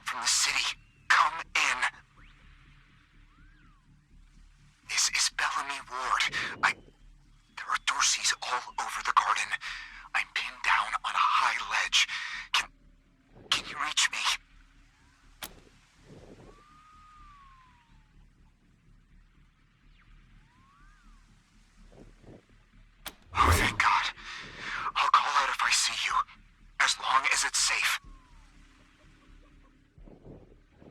help from the city. Come in. This is Bellamy Ward. There are Dorseys all over the garden. I'm pinned down on a high ledge. Can you reach me? Oh, thank God. I'll call out if I see you, as long as it's safe.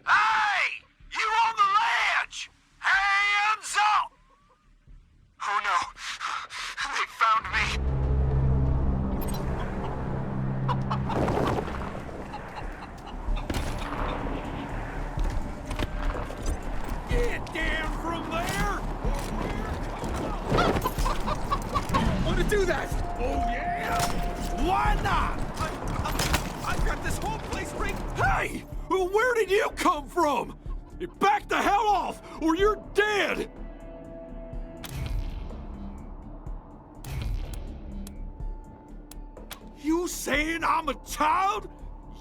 Hey! You on the ledge! Hands up! Oh no, they found me. Get down from there! Want to do that? Oh yeah? Why not? I've got this whole place rigged. Hey! Where did you come from? Back the hell off, or you're dead! You saying I'm a child?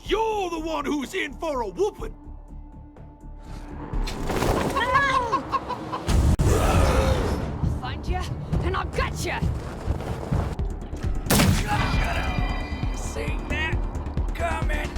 You're the one who's in for a whooping! I'll find you, and I'll get you! See that coming?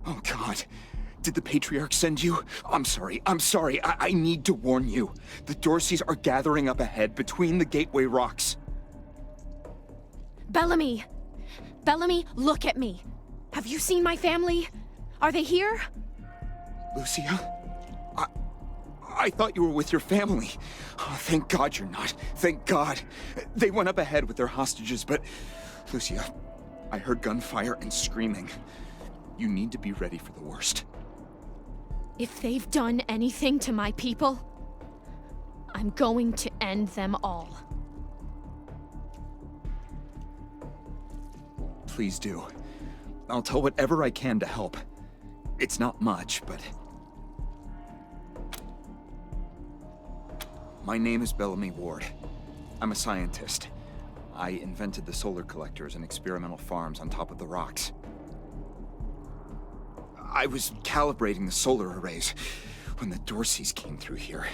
Oh God. Did the Patriarch send you? I'm sorry. I need to warn you. The Dorseys are gathering up ahead between the gateway rocks. Bellamy! Bellamy, look at me! Have you seen my family? Are they here? Lucia? I thought you were with your family. Oh, thank God you're not. Thank God. They went up ahead with their hostages, but... Lucia, I heard gunfire and screaming. You need to be ready for the worst. If they've done anything to my people, I'm going to end them all. Please do. I'll tell whatever I can to help. It's not much, but... My name is Bellamy Ward. I'm a scientist. I invented the solar collectors and experimental farms on top of the rocks. I was calibrating the solar arrays when the Dorseys came through here,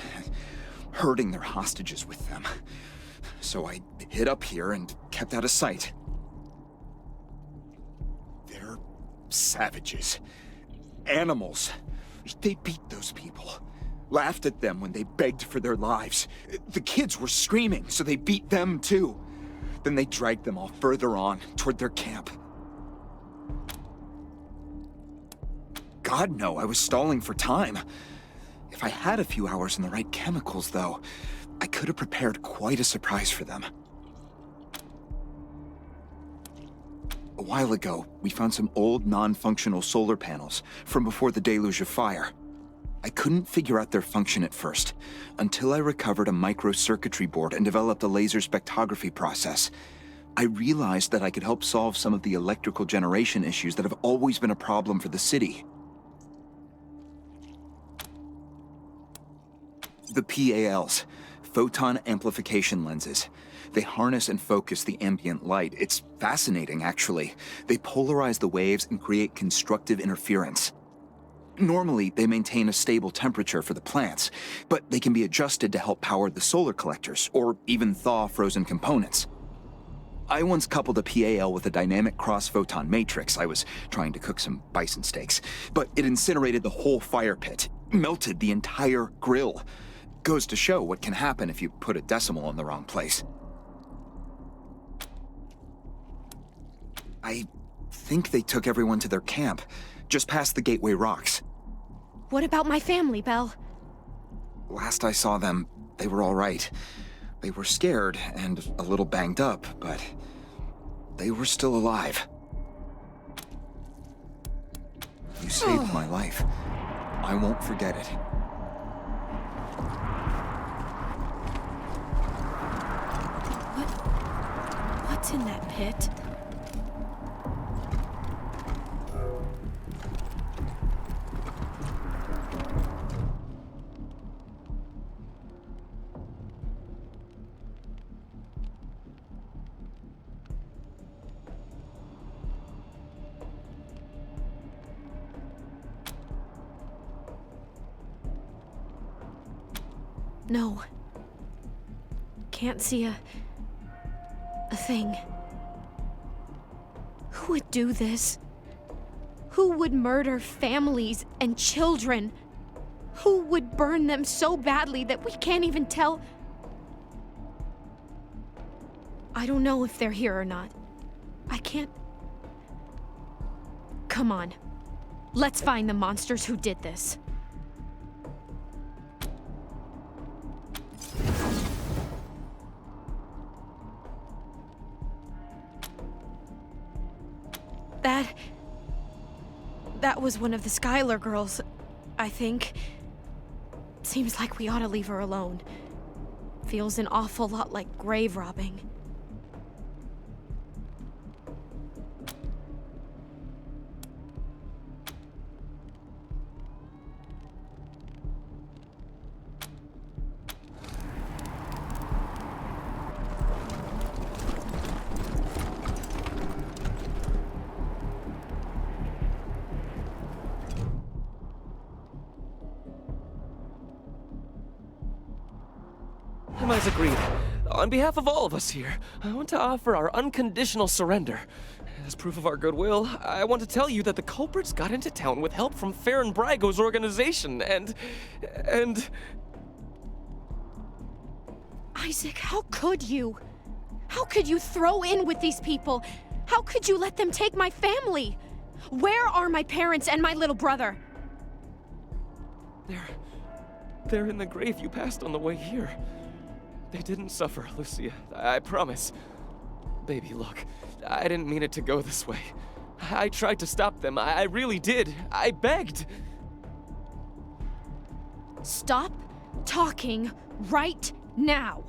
herding their hostages with them. So I hid up here and kept out of sight. They're savages. Animals. They beat those people. Laughed at them when they begged for their lives. The kids were screaming, so they beat them too. Then they dragged them all further on, toward their camp. God, no, I was stalling for time. If I had a few hours and the right chemicals, though, I could have prepared quite a surprise for them. A while ago, we found some old, non-functional solar panels from before the deluge of fire. I couldn't figure out their function at first, until I recovered a microcircuitry board and developed a laser spectrography process. I realized that I could help solve some of the electrical generation issues that have always been a problem for the city. The PALs, photon amplification lenses. They harness and focus the ambient light. It's fascinating, actually. They polarize the waves and create constructive interference. Normally, they maintain a stable temperature for the plants, but they can be adjusted to help power the solar collectors, or even thaw frozen components. I once coupled a PAL with a dynamic cross-photon matrix. I was trying to cook some bison steaks, but it incinerated the whole fire pit, melted the entire grill. Goes to show what can happen if you put a decimal in the wrong place. I think they took everyone to their camp, just past the Gateway Rocks. What about my family, Belle? Last I saw them, they were all right. They were scared and a little banged up, but they were still alive. You saved my life. I won't forget it. What's in that pit? No. Can't see a thing. Who would do this? Who would murder families and children? Who would burn them so badly that we can't even tell? I don't know if they're here or not. I can't... Come on. Let's find the monsters who did this. That was one of the Skylar girls, I think. Seems like we ought to leave her alone. Feels an awful lot like grave robbing. Isaac Reed, on behalf of all of us here, I want to offer our unconditional surrender. As proof of our goodwill, I want to tell you that the culprits got into town with help from Farron Brago's organization, and... Isaac, how could you? How could you throw in with these people? How could you let them take my family? Where are my parents and my little brother? They're in the grave you passed on the way here. They didn't suffer, Lucia. I promise. Baby, look. I didn't mean it to go this way. I tried to stop them. I really did. I begged. Stop talking right now.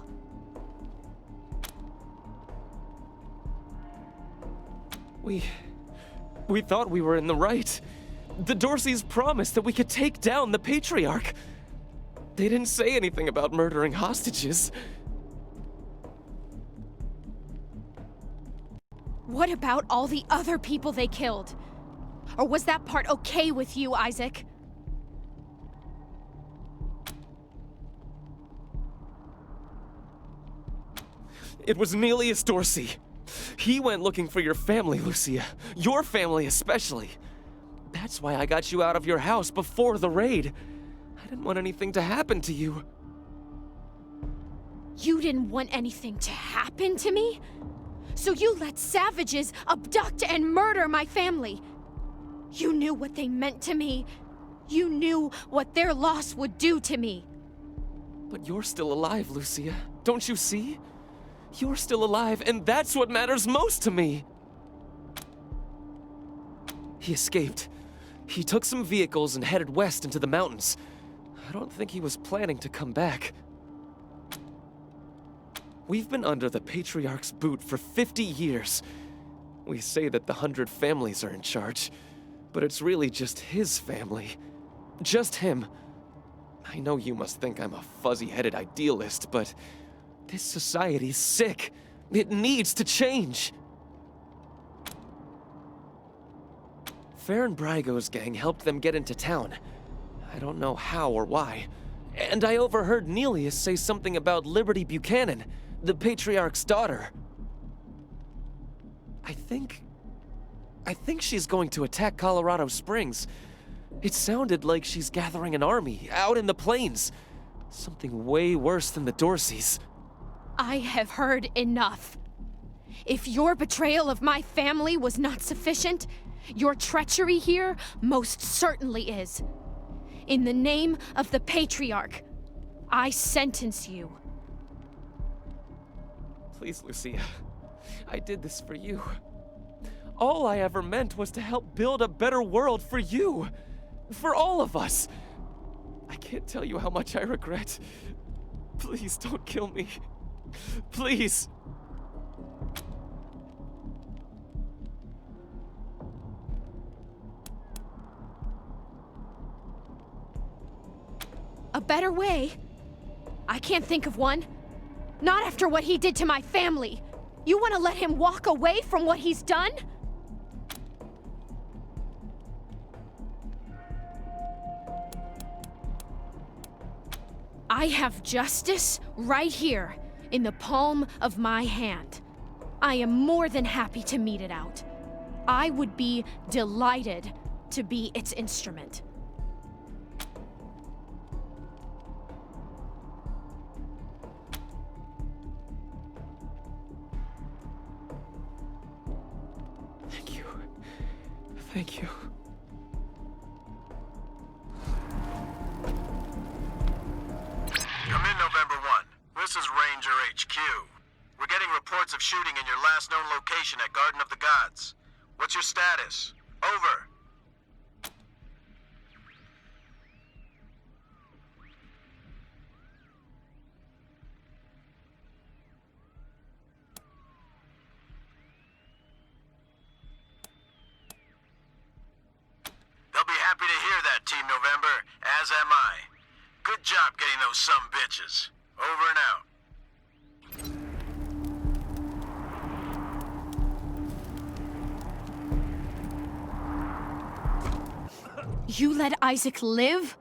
We thought we were in the right. The Dorseys promised that we could take down the Patriarch. They didn't say anything about murdering hostages. What about all the other people they killed? Or was that part okay with you, Isaac? It was Nelius Dorsey. He went looking for your family, Lucia. Your family especially. That's why I got you out of your house before the raid. I didn't want anything to happen to you. You didn't want anything to happen to me? So you let savages abduct and murder my family. You knew what they meant to me. You knew what their loss would do to me. But you're still alive, Lucia. Don't you see? You're still alive, and that's what matters most to me. He escaped. He took some vehicles and headed west into the mountains. I don't think he was planning to come back. We've been under the Patriarch's boot for 50 years. We say that the 100 families are in charge, but it's really just his family. Just him. I know you must think I'm a fuzzy-headed idealist, but this society's sick. It needs to change. Farron Brago's gang helped them get into town. I don't know how or why. And I overheard Nelius say something about Liberty Buchanan, the Patriarch's daughter. I think she's going to attack Colorado Springs. It sounded like she's gathering an army out in the plains. Something way worse than the Dorseys. I have heard enough. If your betrayal of my family was not sufficient, your treachery here most certainly is. In the name of the Patriarch, I sentence you. Please, Lucia. I did this for you. All I ever meant was to help build a better world for you. For all of us. I can't tell you how much I regret. Please don't kill me. Please. A better way? I can't think of one. Not after what he did to my family. You want to let him walk away from what he's done? I have justice right here, in the palm of my hand. I am more than happy to mete it out. I would be delighted to be its instrument. Thank you. Thank you. Come in, November 1. This is Ranger HQ. We're getting reports of shooting in your last known location at Garden of the Gods. What's your status? Over. They'll be happy to hear that, Team November, as am I. Good job getting those sumbitches. Over and out. You let Isaac live?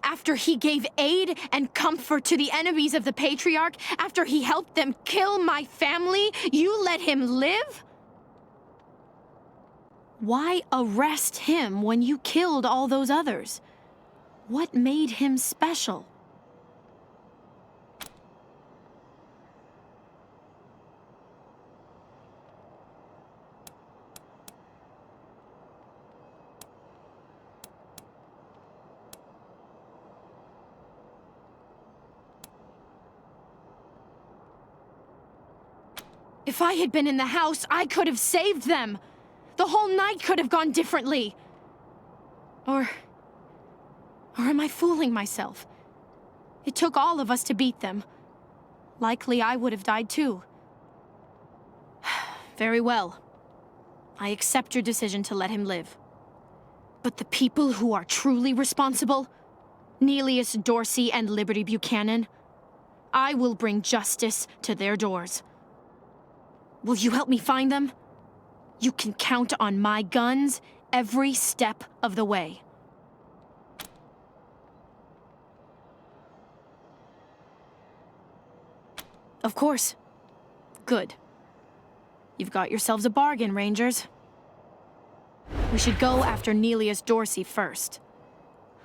After he gave aid and comfort to the enemies of the Patriarch? After he helped them kill my family? You let him live? Why arrest him when you killed all those others? What made him special? If I had been in the house, I could have saved them. The whole night could have gone differently. Or am I fooling myself? It took all of us to beat them. Likely I would have died too. Very well. I accept your decision to let him live. But the people who are truly responsible, Nelius Dorsey and Liberty Buchanan, I will bring justice to their doors. Will you help me find them? You can count on my guns every step of the way. Of course. Good. You've got yourselves a bargain, Rangers. We should go after Nelius Dorsey first.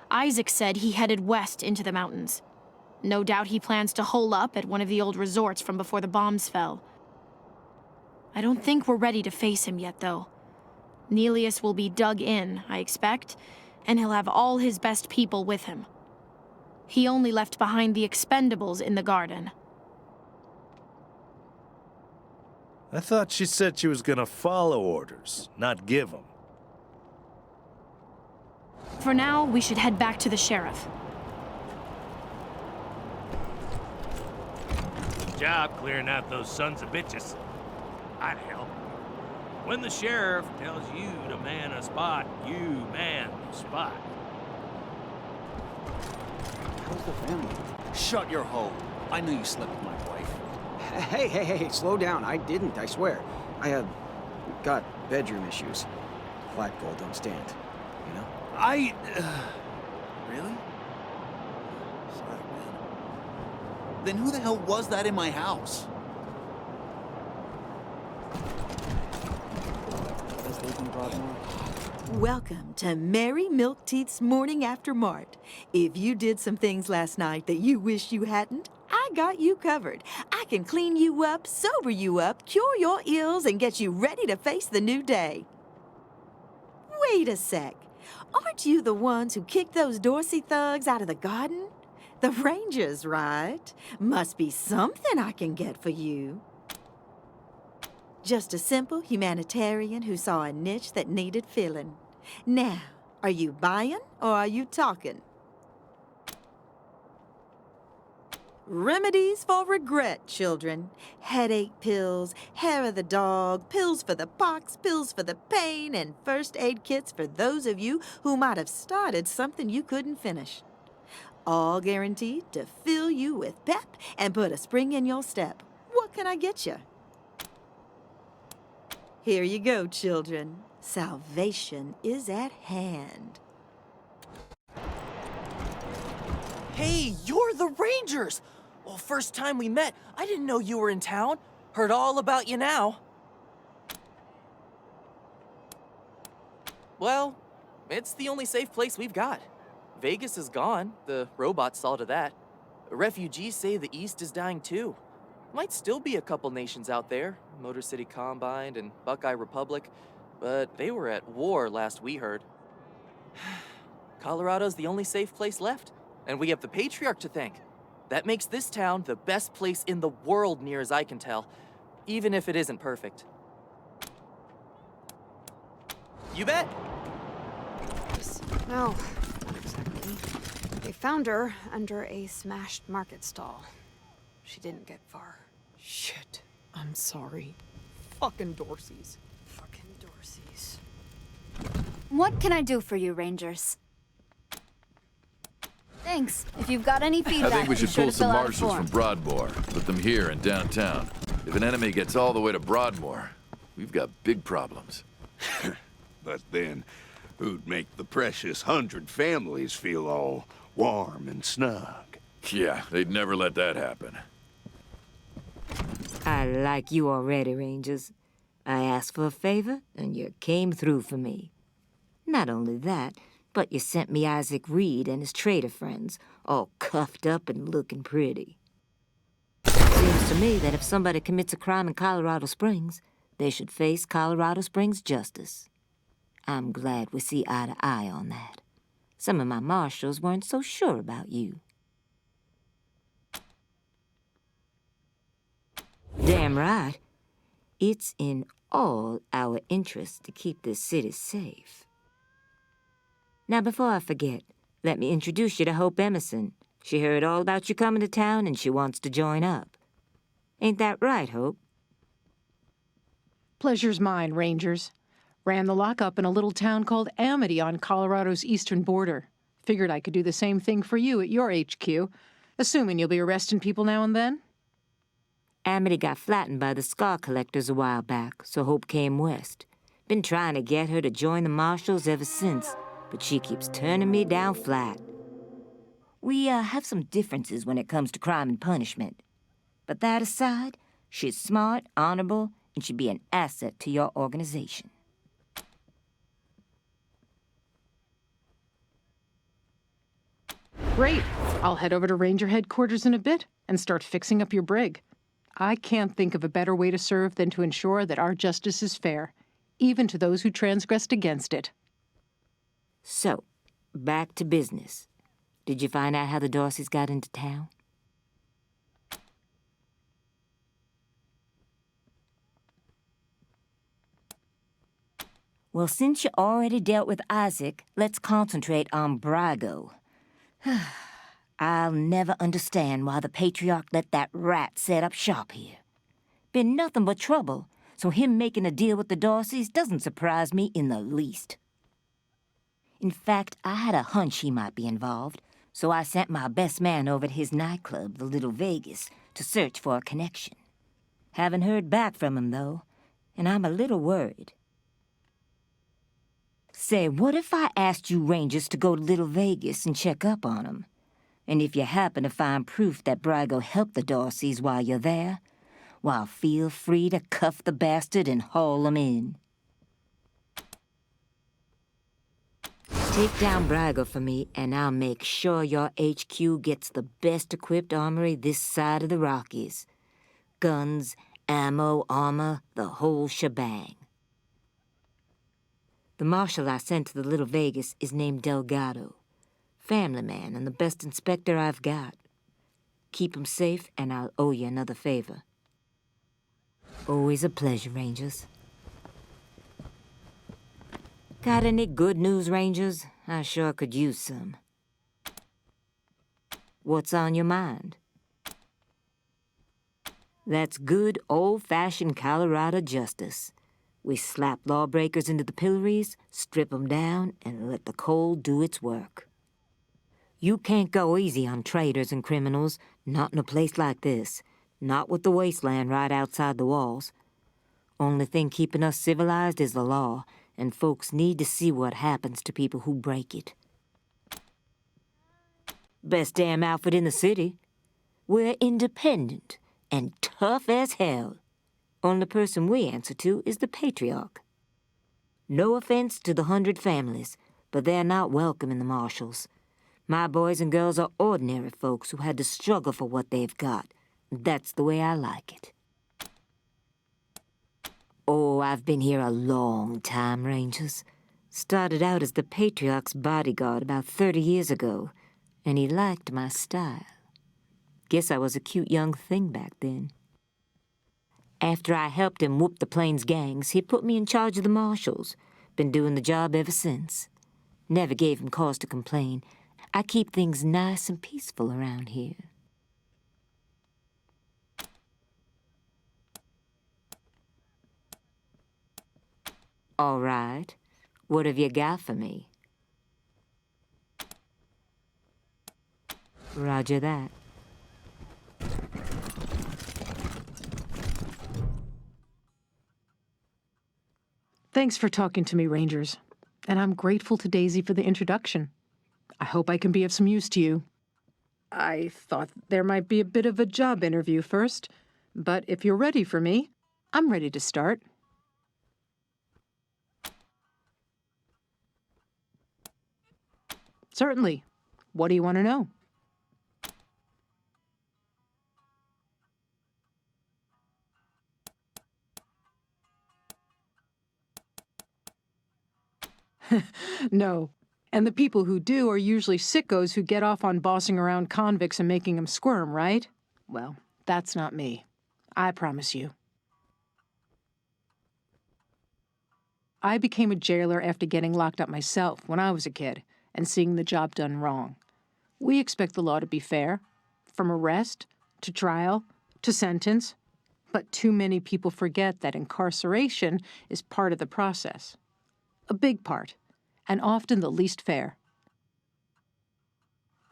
Isaac said he headed west into the mountains. No doubt he plans to hole up at one of the old resorts from before the bombs fell. I don't think we're ready to face him yet, though. Nelius will be dug in, I expect, and he'll have all his best people with him. He only left behind the expendables in the garden. I thought she said she was gonna follow orders, not give them. For now, we should head back to the sheriff. Good job clearing out those sons of bitches. I'd help. When the sheriff tells you to man a spot, you man the spot. How's the family? Shut your hole. I knew you slept with my wife. Hey, slow down. I didn't, I swear. I got bedroom issues. Flagpole don't stand, you know? Really? Sorry, man. Then who the hell was that in my house? Welcome to Mary Milkteeth's Morning After Mart. If you did some things last night that you wish you hadn't, I got you covered. I can clean you up, sober you up, cure your ills, and get you ready to face the new day. Wait a sec. Aren't you the ones who kicked those Dorsey thugs out of the garden? The Rangers, right? Must be something I can get for you. Just a simple humanitarian who saw a niche that needed filling. Now, are you buying or are you talking? Remedies for regret, children. Headache pills, hair of the dog, pills for the pox, pills for the pain, and first aid kits for those of you who might have started something you couldn't finish. All guaranteed to fill you with pep and put a spring in your step. What can I get you? Here you go, children. Salvation is at hand. Hey, you're the Rangers! Well, first time we met, I didn't know you were in town. Heard all about you now. Well, it's the only safe place we've got. Vegas is gone. The robots saw to that. Refugees say the East is dying too. Might still be a couple nations out there, Motor City Combine and Buckeye Republic, but they were at war last we heard. Colorado's the only safe place left, and we have the Patriarch to thank. That makes this town the best place in the world, near as I can tell, even if it isn't perfect. You bet! No, not exactly. They found her under a smashed market stall. She didn't get far. Shit, I'm sorry. Fucking Dorseys. Fucking Dorseys. What can I do for you, Rangers? Thanks. If you've got any feedback, I think we be should sure pull to some fill out a marshals form. from Broadmoor. Put them here in downtown. If an enemy gets all the way to Broadmoor, we've got big problems. But then, who'd make the precious 100 families feel all warm and snug? Yeah, they'd never let that happen. I like you already, Rangers. I asked for a favor, and you came through for me. Not only that, but you sent me Isaac Reed and his trader friends, all cuffed up and looking pretty. Seems to me that if somebody commits a crime in Colorado Springs, they should face Colorado Springs justice. I'm glad we see eye to eye on that. Some of my marshals weren't so sure about you. Damn right. It's in all our interests to keep this city safe. Now, before I forget, let me introduce you to Hope Emerson. She heard all about you coming to town and she wants to join up. Ain't that right, Hope? Pleasure's mine, Rangers. Ran the lockup in a little town called Amity on Colorado's eastern border. Figured I could do the same thing for you at your HQ, assuming you'll be arresting people now and then. Amity got flattened by the scar collectors a while back, so Hope came west. Been trying to get her to join the marshals ever since, but she keeps turning me down flat. We have some differences when it comes to crime and punishment. But that aside, she's smart, honorable, and should be an asset to your organization. Great. I'll head over to Ranger headquarters in a bit and start fixing up your brig. I can't think of a better way to serve than to ensure that our justice is fair, even to those who transgressed against it. So, back to business. Did you find out how the Dorseys got into town? Well, since you already dealt with Isaac, let's concentrate on Brago. I'll never understand why the Patriarch let that rat set up shop here. Been nothing but trouble, so him making a deal with the Dorseys doesn't surprise me in the least. In fact, I had a hunch he might be involved, so I sent my best man over to his nightclub, the Little Vegas, to search for a connection. Haven't heard back from him, though, and I'm a little worried. Say, what if I asked you Rangers to go to Little Vegas and check up on him? And if you happen to find proof that Brago helped the Dorseys while you're there, well, feel free to cuff the bastard and haul him in. Take down Brago for me, and I'll make sure your HQ gets the best-equipped armory this side of the Rockies. Guns, ammo, armor, the whole shebang. The marshal I sent to the Little Vegas is named Delgado. Family man and the best inspector I've got. Keep him safe, and I'll owe you another favor. Always a pleasure, Rangers. Got any good news, Rangers? I sure could use some. What's on your mind? That's good old-fashioned Colorado justice. We slap lawbreakers into the pillories, strip 'em down, and let the cold do its work. You can't go easy on traitors and criminals, not in a place like this. Not with the Wasteland right outside the walls. Only thing keeping us civilized is the law, and folks need to see what happens to people who break it. Best damn outfit in the city. We're independent and tough as hell. Only person we answer to is the Patriarch. No offense to the 100 families, but they're not welcome in the Marshalls. My boys and girls are ordinary folks who had to struggle for what they've got. That's the way I like it. Oh, I've been here a long time, Rangers. Started out as the Patriarch's bodyguard about 30 years ago, and he liked my style. Guess I was a cute young thing back then. After I helped him whoop the Plains gangs, he put me in charge of the Marshals. Been doing the job ever since. Never gave him cause to complain. I keep things nice and peaceful around here. All right. What have you got for me? Roger that. Thanks for talking to me, Rangers. And I'm grateful to Daisy for the introduction. I hope I can be of some use to you. I thought there might be a bit of a job interview first, but if you're ready for me, I'm ready to start. Certainly. What do you want to know? No. And the people who do are usually sickos who get off on bossing around convicts and making them squirm, right? Well, that's not me. I promise you. I became a jailer after getting locked up myself when I was a kid and seeing the job done wrong. We expect the law to be fair, from arrest to trial to sentence, but too many people forget that incarceration is part of the process. A big part, and often the least fair.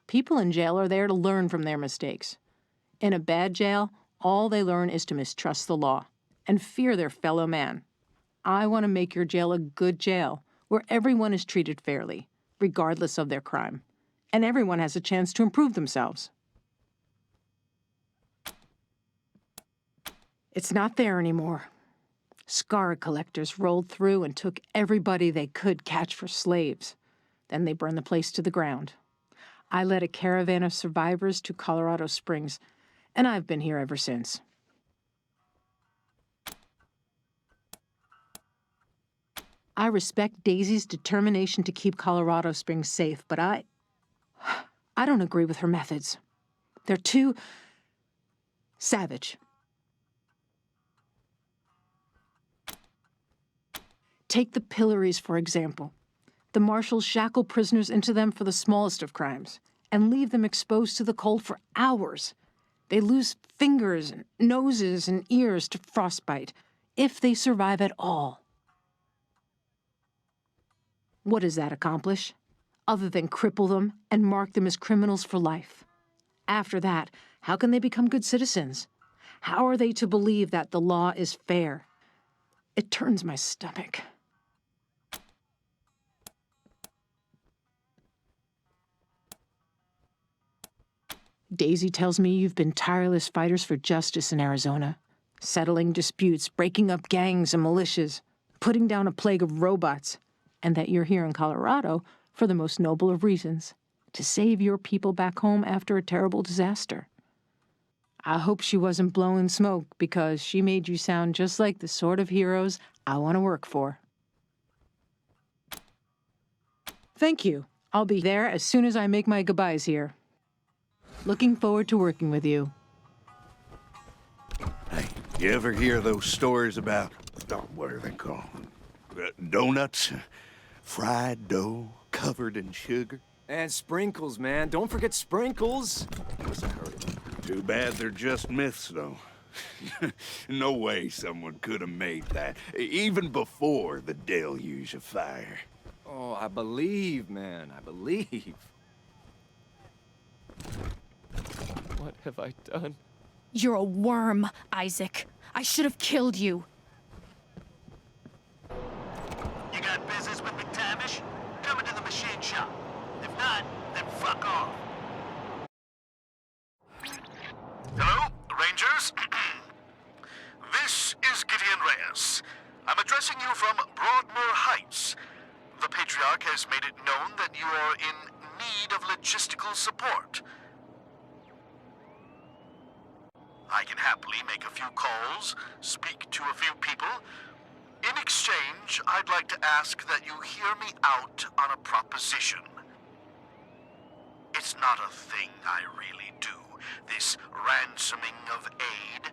People in jail are there to learn from their mistakes. In a bad jail, all they learn is to mistrust the law and fear their fellow man. I want to make your jail a good jail, where everyone is treated fairly, regardless of their crime, and everyone has a chance to improve themselves. It's not there anymore. Scar collectors rolled through and took everybody they could catch for slaves. Then they burned the place to the ground. I led a caravan of survivors to Colorado Springs, and I've been here ever since. I respect Daisy's determination to keep Colorado Springs safe, but I don't agree with her methods. They're too savage. Take the pillories, for example. The marshals shackle prisoners into them for the smallest of crimes and leave them exposed to the cold for hours. They lose fingers and noses and ears to frostbite, if they survive at all. What does that accomplish, other than cripple them and mark them as criminals for life? After that, how can they become good citizens? How are they to believe that the law is fair? It turns my stomach. Daisy tells me you've been tireless fighters for justice in Arizona, settling disputes, breaking up gangs and militias, putting down a plague of robots, and that you're here in Colorado for the most noble of reasons, to save your people back home after a terrible disaster. I hope she wasn't blowing smoke, because she made you sound just like the sort of heroes I want to work for. Thank you. I'll be there as soon as I make my goodbyes here. Looking forward to working with you. Hey, you ever hear those stories about, what are they called? Donuts? Fried dough covered in sugar? And sprinkles, man. Don't forget sprinkles. Too bad they're just myths, though. No way someone could have made that, even before the deluge of fire. Oh, I believe, man. I believe. What have I done? You're a worm, Isaac. I should have killed you. You got business with McTavish? Come into the machine shop. If not, then fuck off. Yes, I'm addressing you from Broadmoor Heights. The Patriarch has made it known that you are in need of logistical support. I can happily make a few calls, speak to a few people. In exchange, I'd like to ask that you hear me out on a proposition. It's not a thing I really do, this ransoming of aid,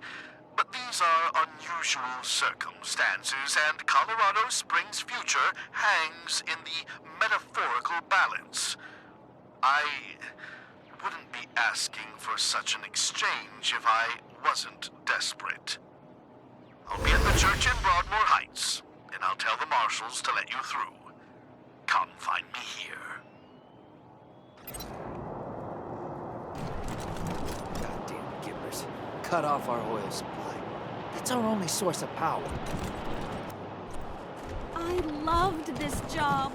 but these are unusual circumstances, and Colorado Springs' future hangs in the metaphorical balance. I wouldn't be asking for such an exchange if I wasn't desperate. I'll be at the church in Broadmoor Heights, and I'll tell the marshals to let you through. Come find me here. Goddamn gibbers. Cut off our oil supply. That's our only source of power. I loved this job.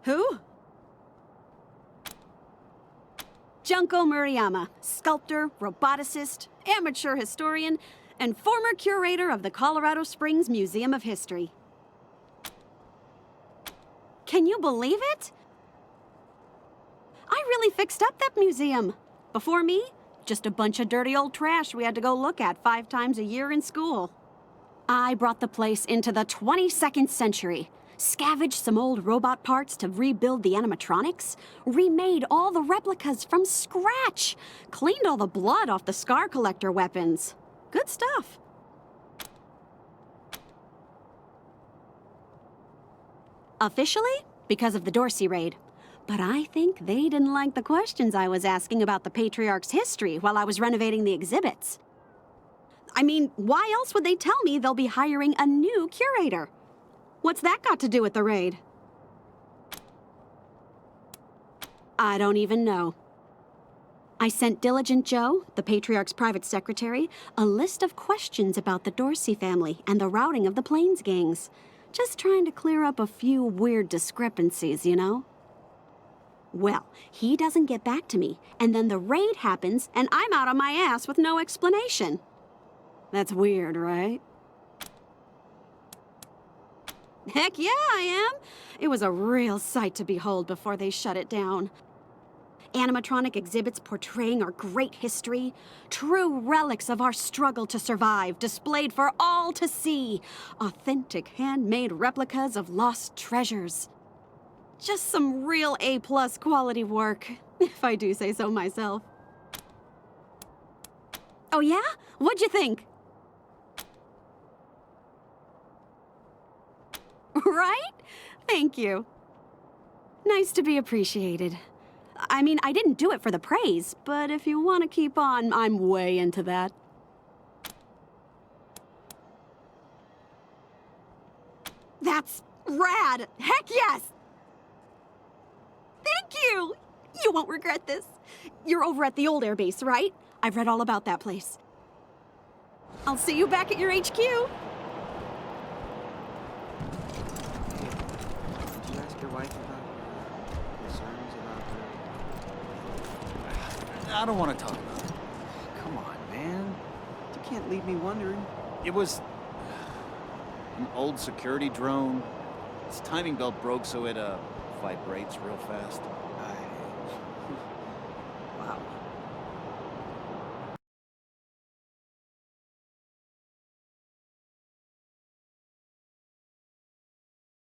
Who? Junko Murayama, sculptor, roboticist, amateur historian, and former curator of the Colorado Springs Museum of History. Can you believe it? I really fixed up that museum. Before me, just a bunch of dirty old trash we had to go look at 5 times a year in school. I brought the place into the 22nd century, scavenged some old robot parts to rebuild the animatronics, remade all the replicas from scratch, cleaned all the blood off the scar collector weapons. Good stuff. Officially, because of the Dorsey raid. But I think they didn't like the questions I was asking about the Patriarch's history while I was renovating the exhibits. I mean, why else would they tell me they'll be hiring a new curator? What's that got to do with the raid? I don't even know. I sent Diligent Joe, the Patriarch's private secretary, a list of questions about the Dorsey family and the routing of the Plains gangs. Just trying to clear up a few weird discrepancies, you know? Well, he doesn't get back to me, and then the raid happens, and I'm out on my ass with no explanation. That's weird, right? Heck yeah, I am. It was a real sight to behold before they shut it down. Animatronic exhibits portraying our great history, true relics of our struggle to survive, displayed for all to see, authentic handmade replicas of lost treasures. Just some real A-plus quality work, if I do say so myself. Oh yeah? What'd you think? Right? Thank you. Nice to be appreciated. I mean, I didn't do it for the praise, but if you want to keep on, I'm way into that. That's rad! Heck yes! Thank you! You won't regret this. You're over at the old airbase, right? I've read all about that place. I'll see you back at your HQ. Did you ask your wife about concerns about her? I don't want to talk about it. Come on, man. You can't leave me wondering. It was an old security drone. Its timing belt broke, so it vibrates real fast.